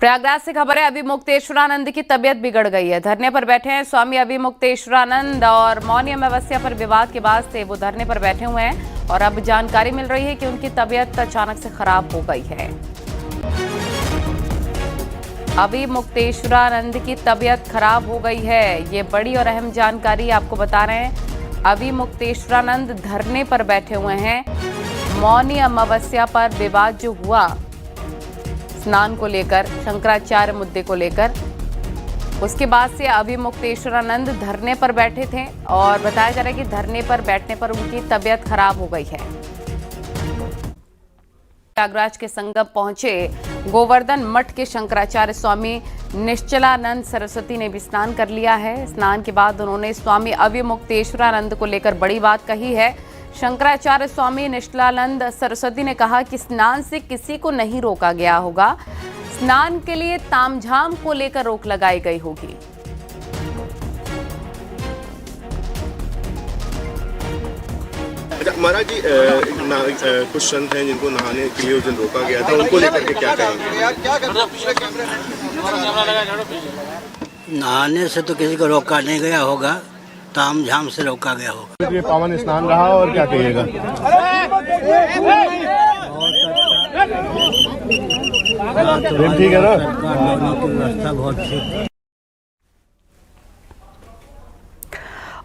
प्रयागराज से खबर है। अभिमुक्तेश्वरानंद की तबीयत बिगड़ गई है। धरने पर बैठे हैं स्वामी अभिमुक्तेश्वरानंद और मौनी अमावस्या पर विवाद के बाद से वो धरने पर बैठे हुए हैं और अब जानकारी मिल रही है कि उनकी तबीयत अचानक से खराब हो गई है। अभिमुक्तेश्वरानंद की तबीयत खराब हो गई है, ये बड़ी और अहम जानकारी आपको बता रहे हैं। अभिमुक्तेश्वरानंद धरने पर बैठे हुए हैं। मौनी अमावस्या पर विवाद जो हुआ स्नान को लेकर, शंकराचार्य मुद्दे को लेकर, उसके बाद से अभिमुक्तेश्वरानंद धरने पर बैठे थे और बताया जा रहा है कि धरने पर बैठने पर उनकी तबीयत खराब हो गई है। प्रयागराज के संगम पहुंचे गोवर्धन मठ के शंकराचार्य स्वामी निश्चलानंद सरस्वती ने भी स्नान कर लिया है। स्नान के बाद उन्होंने स्वामी अभिमुक्तेश्वरानंद को लेकर बड़ी बात कही है। शंकराचार्य स्वामी निश्चलानंद सरस्वती ने कहा कि स्नान से किसी को नहीं रोका गया होगा, स्नान के लिए तामझाम को लेकर रोक लगाई गई होगी। महाराज जी, कुछ संत हैं जिनको नहाने के लिए उस दिन रोका गया था, उनको लेकर के क्या कहेंगे? नहाने से तो किसी को रोका नहीं गया होगा, तामझाम से रोका गया होगा। ये पावन स्नान रहा और क्या कहिएगा? ठीक है ना? व्यवस्था बहुत ठीक।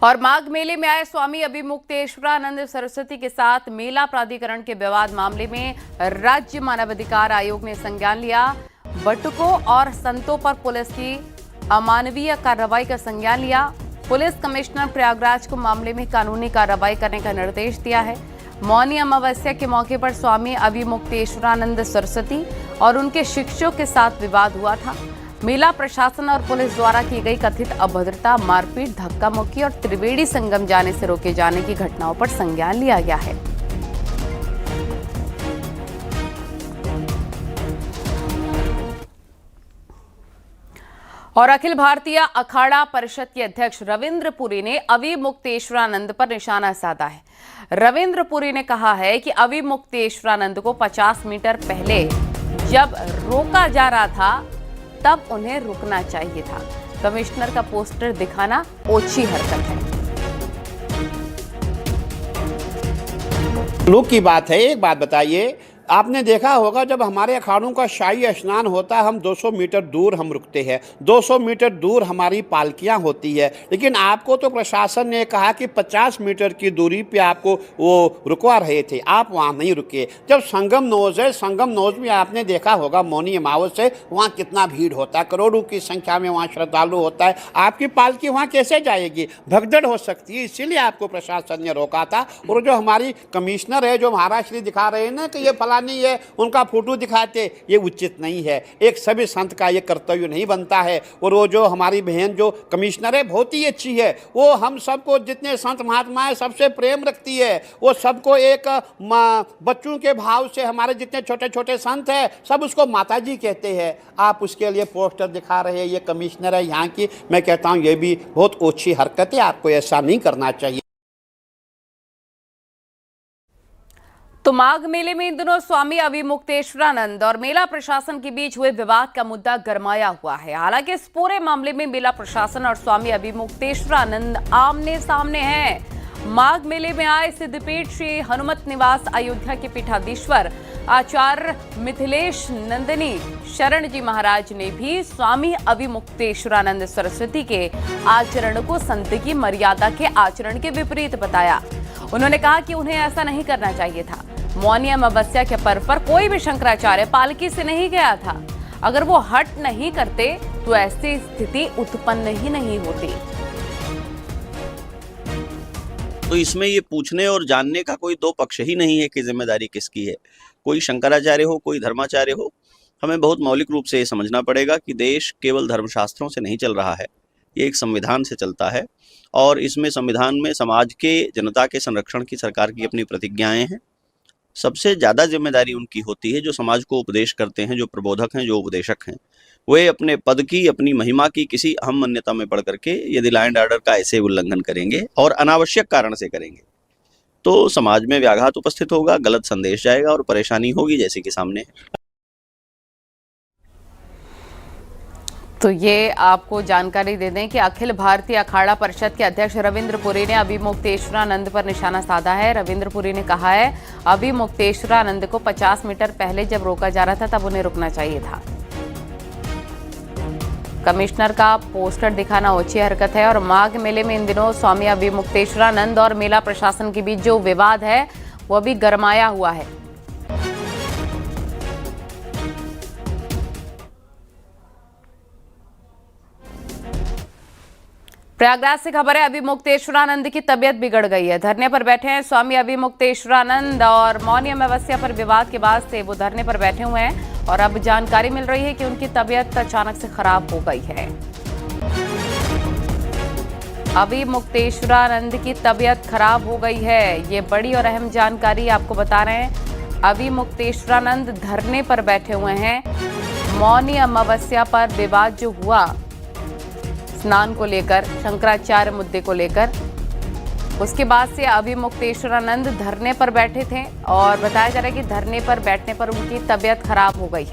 और माघ मेले में आए स्वामी अभिमुक्तेश्वरानंद सरस्वती के साथ मेला प्राधिकरण के विवाद मामले में राज्य मानवाधिकार आयोग ने संज्ञान लिया। बटुकों और संतों पर पुलिस की अमानवीय कार्रवाई का संज्ञान लिया। पुलिस कमिश्नर प्रयागराज को मामले में कानूनी कार्रवाई करने का निर्देश दिया है। मौनी अमावस्या के मौके पर स्वामी अभिमुक्तेश्वरानंद सरस्वती और उनके शिष्यों के साथ विवाद हुआ था। मेला प्रशासन और पुलिस द्वारा की गई कथित अभद्रता, मारपीट, धक्का मुक्की और त्रिवेणी संगम जाने से रोके जाने की घटनाओं पर संज्ञान लिया गया है। और अखिल भारतीय अखाड़ा परिषद के अध्यक्ष रविंद्र पुरी ने अभिमुक्तेश्वरानंद पर निशाना साधा है। रविंद्र पुरी ने कहा है कि अभिमुक्तेश्वरानंद को 50 मीटर पहले जब रोका जा रहा था तब उन्हें रुकना चाहिए था। कमिश्नर का पोस्टर दिखाना ओछी हरकत है। लोग की बात है। एक बात बताइए, आपने देखा होगा जब हमारे अखाड़ों का शाही स्नान होता है, हम 200 मीटर दूर हम रुकते हैं, 200 मीटर दूर हमारी पालकियां होती है, लेकिन आपको तो प्रशासन ने कहा कि 50 मीटर की दूरी पे आपको वो रुकवा रहे थे, आप वहां नहीं रुके। जब संगम नोज है, संगम नोज में आपने देखा होगा मौनी अमावस से वहाँ कितना भीड़ होता है, करोड़ों की संख्या में वहाँ श्रद्धालु होता है। आपकी पालकी वहाँ कैसे जाएगी? भगदड़ हो सकती है, इसीलिए आपको प्रशासन ने रोका था। और जो हमारी कमिश्नर है, जो महाराष्ट्र दिखा रहे हैं ना कि ये नहीं है, उनका फोटो दिखाते, ये उचित नहीं है। एक सभी संत का ये कर्तव्य नहीं बनता है। और वो जो हमारी बहन जो कमिश्नर है बहुत ही अच्छी है, वो हम सबको जितने संत महात्मा है सबसे प्रेम रखती है। वो सबको एक बच्चों के भाव से, हमारे जितने छोटे छोटे संत हैं सब उसको माता जी कहते हैं। आप उसके लिए पोस्टर दिखा रहे हैं, ये कमिश्नर है यहाँ की, मैं कहता हूँ ये भी बहुत ओछी हरकत है, आपको ऐसा नहीं करना चाहिए। तो माघ मेले में इन दिनों स्वामी अभिमुक्तेश्वरानंद और मेला प्रशासन के बीच हुए विवाद का मुद्दा गरमाया हुआ है। हालांकि इस पूरे मामले में मेला प्रशासन और स्वामी अभिमुक्तेश्वरानंद आमने सामने हैं। माघ मेले में आए सिद्धपीठ श्री हनुमत निवास अयोध्या के पीठाधीश्वर आचार्य मिथिलेश नंदिनी शरण जी महाराज ने भी स्वामी अभिमुक्तेश्वरानंद सरस्वती के आचरण को संत की मर्यादा के आचरण के विपरीत बताया। उन्होंने कहा कि उन्हें ऐसा नहीं करना चाहिए था। मौनी अमावस्या के पर्व पर कोई भी शंकराचार्य पालकी से नहीं गया था। अगर वो हट नहीं करते तो ऐसी स्थिति उत्पन्न ही नहीं होती। तो इसमें ये पूछने और जानने का कोई दो पक्ष ही नहीं है कि जिम्मेदारी किसकी है। कोई शंकराचार्य हो, कोई धर्माचार्य हो, हमें बहुत मौलिक रूप से ये समझना पड़ेगा कि देश केवल धर्मशास्त्रों से नहीं चल रहा है, ये एक संविधान से चलता है। और इसमें संविधान में समाज के, जनता के संरक्षण की सरकार की अपनी प्रतिज्ञाएं हैं। सबसे ज़्यादा जिम्मेदारी उनकी होती है जो समाज को उपदेश करते हैं, जो प्रबोधक हैं, जो उपदेशक हैं। वे अपने पद की, अपनी महिमा की किसी अहम मान्यता में पढ़ करके यदि लॉ एंड ऑर्डर का ऐसे उल्लंघन करेंगे और अनावश्यक कारण से करेंगे तो समाज में व्याघात उपस्थित होगा, गलत संदेश जाएगा और परेशानी होगी, जैसे कि सामने है। तो ये आपको जानकारी दे दें कि अखिल भारतीय अखाड़ा परिषद के अध्यक्ष रविंद्र पुरी ने अभिमुक्तेश्वरानंद पर निशाना साधा है। रविंद्र पुरी ने कहा है, अभिमुक्तेश्वरानंद को 50 मीटर पहले जब रोका जा रहा था तब उन्हें रुकना चाहिए था। कमिश्नर का पोस्टर दिखाना ओछी हरकत है और माघ मेले में इन दिनों स्वामी अभिमुक्तेश्वरानंद और मेला प्रशासन के बीच जो विवाद है वो भी गरमाया हुआ है। प्रयागराज से खबर है, अभिमुक्तेश्वरानंद की तबीयत बिगड़ गई है। धरने पर बैठे हैं स्वामी अभिमुक्तेश्वरानंद और मौनी अमावस्या पर विवाद के बाद से वो धरने पर बैठे हुए हैं और अब जानकारी मिल रही है कि उनकी तबीयत अचानक से खराब हो गई है। अभिमुक्तेश्वरानंद की तबीयत खराब हो गई है, ये बड़ी और अहम जानकारी आपको बता रहे हैं। अभिमुक्तेश्वरानंद धरने पर बैठे हुए हैं। मौनी अमावस्या पर विवाद जो हुआ स्नान को लेकर, शंकराचार्य मुद्दे को लेकर, उसके बाद से अभिमुक्तेश्वरानंद धरने पर बैठे थे और बताया जा रहा है कि धरने पर बैठने पर उनकी तबीयत खराब हो गई है।